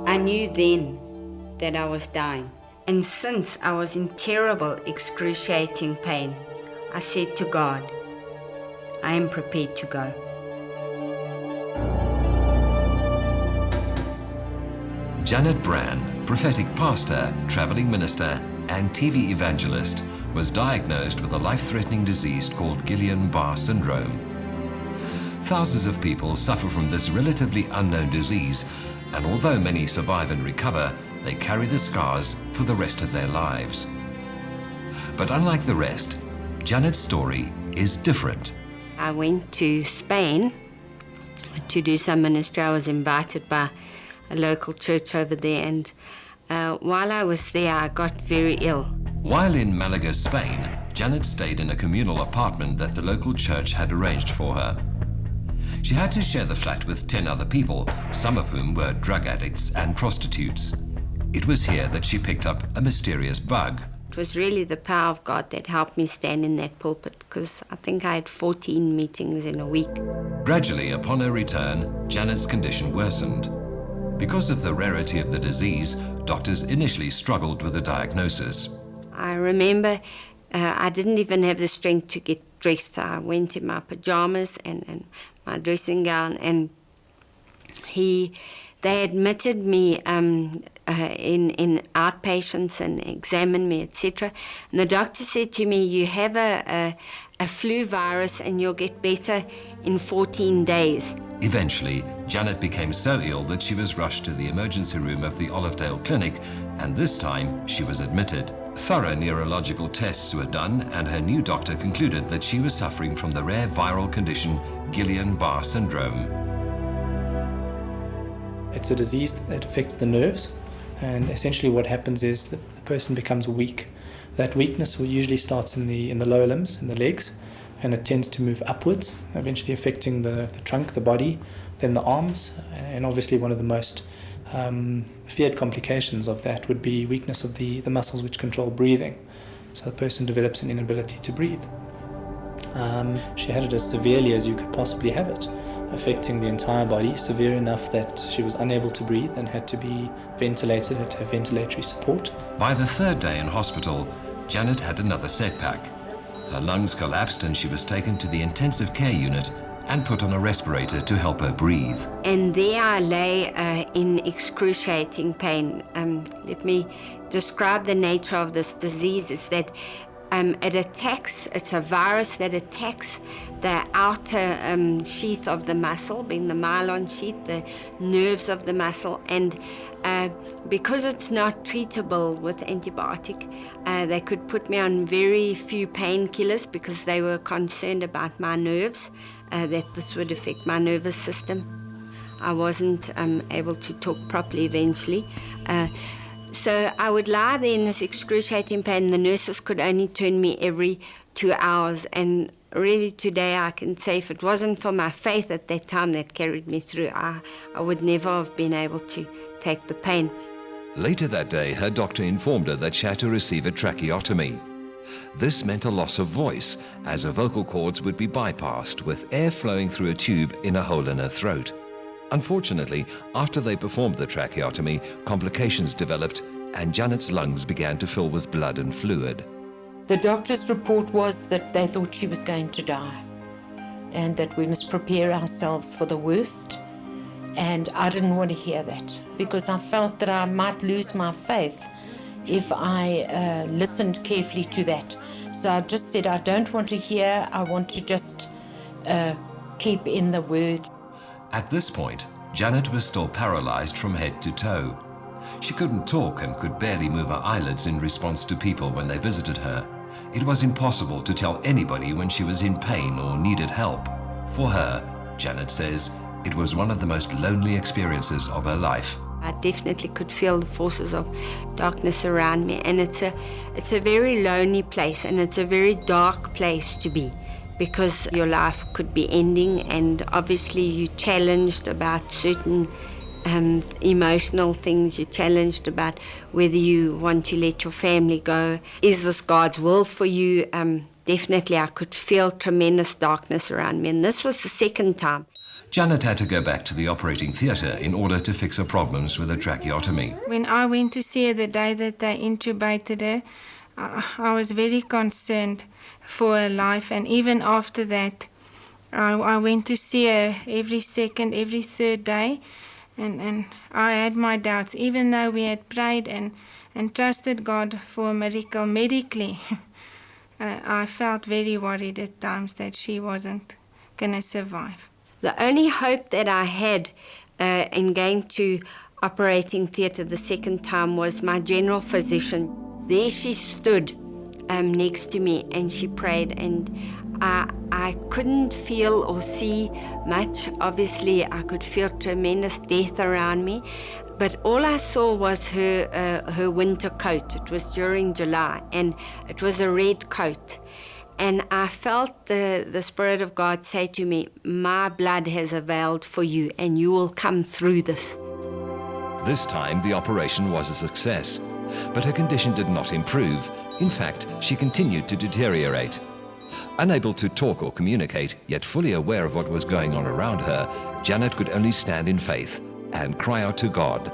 I knew then that I was dying. And since I was in terrible, excruciating pain, I said to God, I am prepared to go. Janet Brand, prophetic pastor, traveling minister, and TV evangelist, was diagnosed with a life-threatening disease called Guillain-Barré syndrome. Thousands of people suffer from this relatively unknown disease, and although many survive and recover, they carry the scars for the rest of their lives. But unlike the rest, Janet's story is different. I went to Spain to do some ministry. I was invited by a local church over there, and while I was there, I got very ill. While in Malaga, Spain, Janet stayed in a communal apartment that the local church had arranged for her. She had to share the flat with 10 other people, some of whom were drug addicts and prostitutes. It was here that she picked up a mysterious bug. It was really the power of God that helped me stand in that pulpit, because I think I had 14 meetings in a week. Gradually, upon her return, Janet's condition worsened. Because of the rarity of the disease, doctors initially struggled with the diagnosis. I remember I didn't even have the strength to get dressed. I went in my pajamas and my dressing gown, and they admitted me in outpatients and examined me, etc. And the doctor said to me, you have a flu virus and you'll get better in 14 days. Eventually, Janet became so ill that she was rushed to the emergency room of the Olivedale Clinic, and this time she was admitted. Thorough neurological tests were done, and her new doctor concluded that she was suffering from the rare viral condition Guillain-Barré syndrome. It's a disease that affects the nerves, and essentially what happens is that the person becomes weak. That weakness usually starts in the lower limbs, in the legs, and it tends to move upwards, eventually affecting the trunk, the body, then the arms, and obviously one of the most feared complications of that would be weakness of the muscles which control breathing. So the person develops an inability to breathe. She had it as severely as you could possibly have it, affecting the entire body, severe enough that she was unable to breathe and had to be ventilated, had to have ventilatory support. By the third day in hospital, Janet had another setback. Her lungs collapsed and she was taken to the intensive care unit and put on a respirator to help her breathe. And there I lay in excruciating pain. Let me describe the nature of this disease. Is that it attacks, it's a virus that attacks the outer sheath of the muscle, being the myelin sheath, the nerves of the muscle, and because it's not treatable with antibiotic, they could put me on very few painkillers because they were concerned about my nerves, that this would affect my nervous system. I wasn't able to talk properly eventually. So I would lie there in this excruciating pain. The nurses could only turn me every 2 hours. And really today I can say if it wasn't for my faith at that time that carried me through, I would never have been able to take the pain. Later that day, her doctor informed her that she had to receive a tracheotomy. This meant a loss of voice, as her vocal cords would be bypassed with air flowing through a tube in a hole in her throat. Unfortunately, after they performed the tracheotomy, complications developed and Janet's lungs began to fill with blood and fluid. The doctor's report was that they thought she was going to die and that we must prepare ourselves for the worst. And I didn't want to hear that because I felt that I might lose my faith if I listened carefully to that. So I just said, I don't want to hear, I want to just keep in the word. At this point, Janet was still paralyzed from head to toe. She couldn't talk and could barely move her eyelids in response to people when they visited her. It was impossible to tell anybody when she was in pain or needed help. For her, Janet says, it was one of the most lonely experiences of her life. I definitely could feel the forces of darkness around me, and it's a very lonely place, and it's a very dark place to be, because your life could be ending, and obviously you're challenged about certain emotional things. You're challenged about whether you want to let your family go. Is this God's will for you? Definitely I could feel tremendous darkness around me, and this was the second time. Janet had to go back to the operating theatre in order to fix her problems with her tracheotomy. When I went to see her the day that they intubated her, I was very concerned for her life, and even after that, I went to see her every second, every third day, and I had my doubts. Even though we had prayed and trusted God for a miracle medically, I felt very worried at times that she wasn't going to survive. The only hope that I had in going to operating theatre the second time was my general physician. There she stood next to me and she prayed, and I couldn't feel or see much. Obviously, I could feel tremendous death around me, but all I saw was her winter coat. It was during July, and it was a red coat. And I felt the Spirit of God say to me, my blood has availed for you, and you will come through this. This time, the operation was a success, but her condition did not improve. In fact, she continued to deteriorate. Unable to talk or communicate, yet fully aware of what was going on around her, Janet could only stand in faith and cry out to God.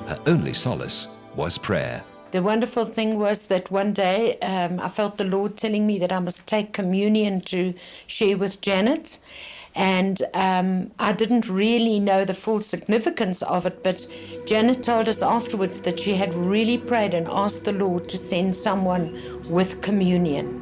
Her only solace was prayer. The wonderful thing was that one day I felt the Lord telling me that I must take communion to share with Janet. And I didn't really know the full significance of it, but Janet told us afterwards that she had really prayed and asked the Lord to send someone with communion.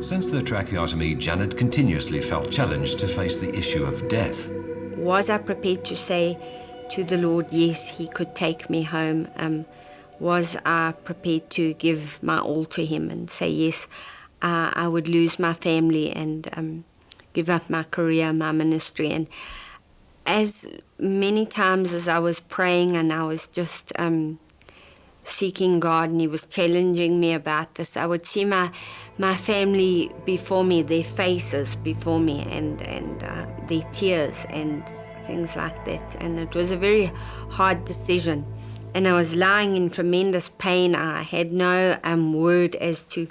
Since the tracheotomy, Janet continuously felt challenged to face the issue of death. Was I prepared to say to the Lord, yes, he could take me home? Was I prepared to give my all to him and say, yes, I would lose my family and give up my career, my ministry? And as many times as I was praying and I was just seeking God and he was challenging me about this, I would see my family before me, their faces before me, and their tears and things like that. And it was a very hard decision. And I was lying in tremendous pain. I had no word as to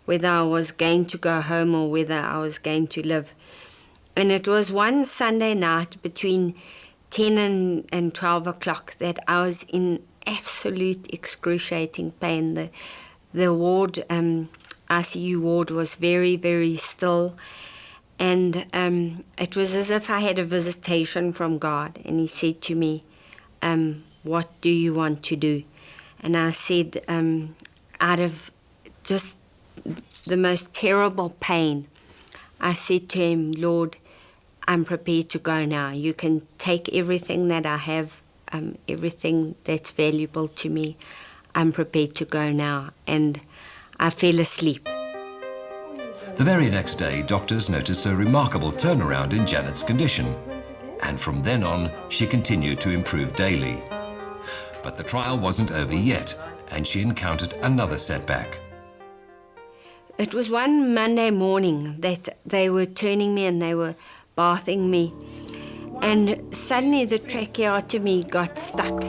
whether I was going to go home or whether I was going to live. And it was one Sunday night between 10 and 12 o'clock that I was in absolute excruciating pain. The ward, ICU ward, was very, very still. And it was as if I had a visitation from God. And he said to me, what do you want to do? And I said, out of just the most terrible pain, I said to him, Lord, I'm prepared to go now. You can take everything that I have, everything that's valuable to me. I'm prepared to go now. And I fell asleep. The very next day, doctors noticed a remarkable turnaround in Janet's condition. And from then on, she continued to improve daily. But the trial wasn't over yet, and she encountered another setback. It was one Monday morning that they were turning me and they were bathing me. And suddenly the tracheotomy got stuck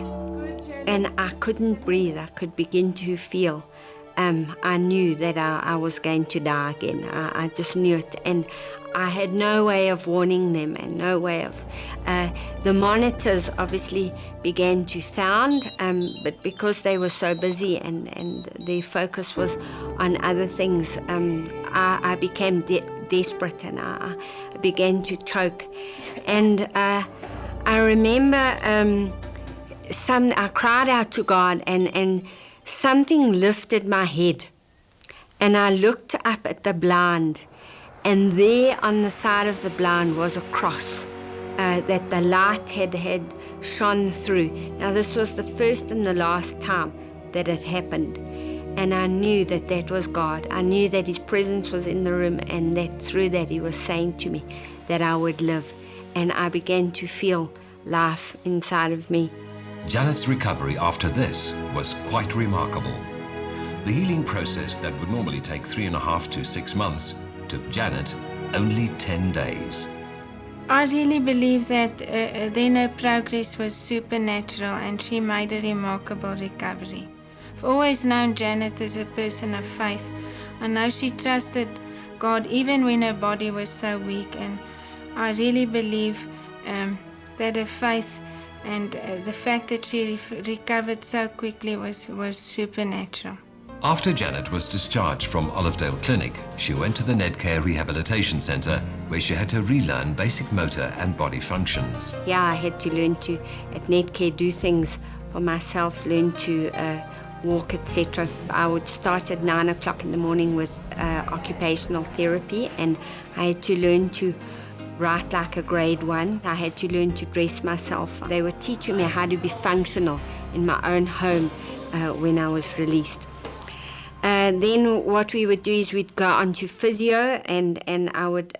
and I couldn't breathe. I could begin to feel. I knew that I was going to die again. I just knew it. And I had no way of warning them and no way of... the monitors obviously began to sound, but because they were so busy and their focus was on other things, I became desperate and I began to choke. And I remember I cried out to God and something lifted my head. And I looked up at the blind, and there on the side of the blind was a cross that the light had shone through. Now this was the first and the last time that it happened. And I knew that that was God. I knew that his presence was in the room and that through that he was saying to me that I would live. And I began to feel life inside of me. Janet's recovery after this was quite remarkable. The healing process that would normally take 3.5 to 6 months took Janet only 10 days. I really believe that then her progress was supernatural and she made a remarkable recovery. I've always known Janet as a person of faith. I know she trusted God even when her body was so weak, and I really believe that her faith and the fact that she recovered so quickly was supernatural. After Janet was discharged from Olivedale Clinic, she went to the Netcare Rehabilitation Centre, where she had to relearn basic motor and body functions. Yeah, I had to learn to, at Netcare, do things for myself, learn to walk, etc. I would start at 9 o'clock in the morning with occupational therapy, and I had to learn to write like a grade 1. I had to learn to dress myself. They were teaching me how to be functional in my own home when I was released. Then what we would do is we'd go on to physio, and I would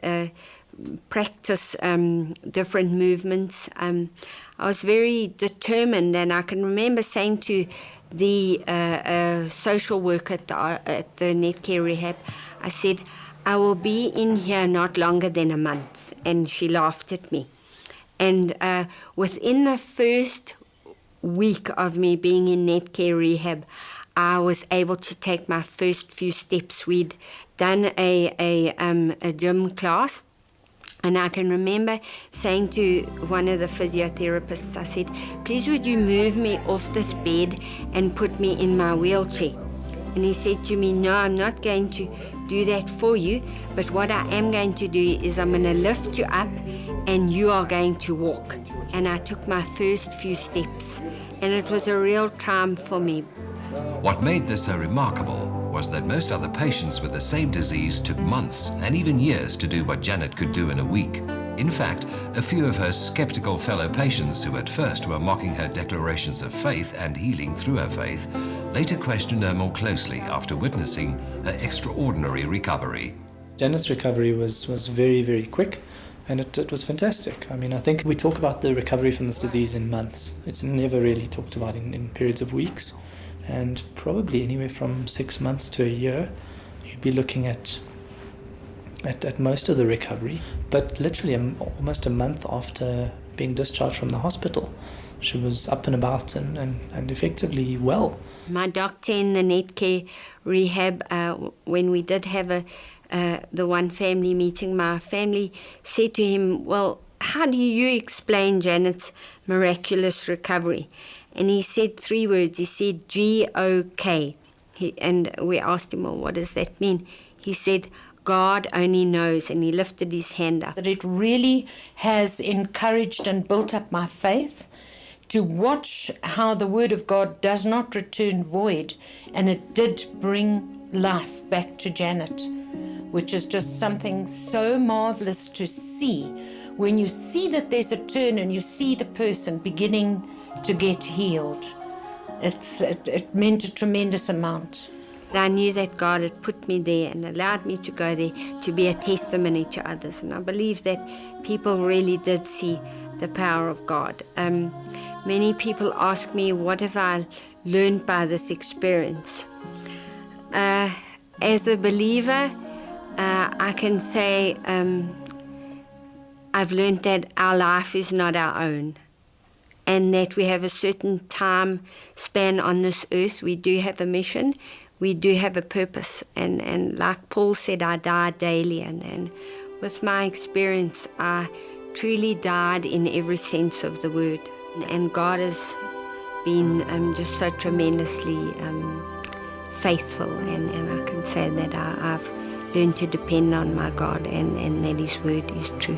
practice different movements. I was very determined, and I can remember saying to the social worker at the Netcare Rehab, I said, I will be in here not longer than a month. And she laughed at me. And within the first week of me being in Netcare Rehab, I was able to take my first few steps. We'd done a gym class, and I can remember saying to one of the physiotherapists, I said, please would you move me off this bed and put me in my wheelchair? And he said to me, no, I'm not going to do that for you, but what I am going to do is I'm going to lift you up and you are going to walk. And I took my first few steps, and it was a real triumph for me. What made this so remarkable was that most other patients with the same disease took months and even years to do what Janet could do in a week. In fact, a few of her skeptical fellow patients who at first were mocking her declarations of faith and healing through her faith later questioned her more closely after witnessing her extraordinary recovery. Janet's recovery was very, very quick, and it was fantastic. I mean, I think we talk about the recovery from this disease in months. It's never really talked about in periods of weeks. And probably anywhere from 6 months to a year, you'd be looking at most of the recovery. But literally almost a month after being discharged from the hospital, she was up and about and effectively well. My doctor in the Netcare Rehab, when we did have the one family meeting, my family said to him, well, how do you explain Janet's miraculous recovery? And he said 3 words. He said, G-O-K. And we asked him, well, what does that mean? He said, God only knows. And he lifted his hand up. That it really has encouraged and built up my faith to watch how the Word of God does not return void. And it did bring life back to Janet, which is just something so marvelous to see. When you see that there's a turn and you see the person beginning to get healed, it meant a tremendous amount. I knew that God had put me there and allowed me to go there to be a testimony to others. And I believe that people really did see the power of God. Many people ask me, what have I learned by this experience? As a believer, I can say I've learned that our life is not our own, and that we have a certain time span on this earth. We do have a mission, we do have a purpose, and like Paul said, I die daily, and with my experience, I truly died in every sense of the word, and God has been just so tremendously faithful, and I can say that I've learned to depend on my God, and that His word is true.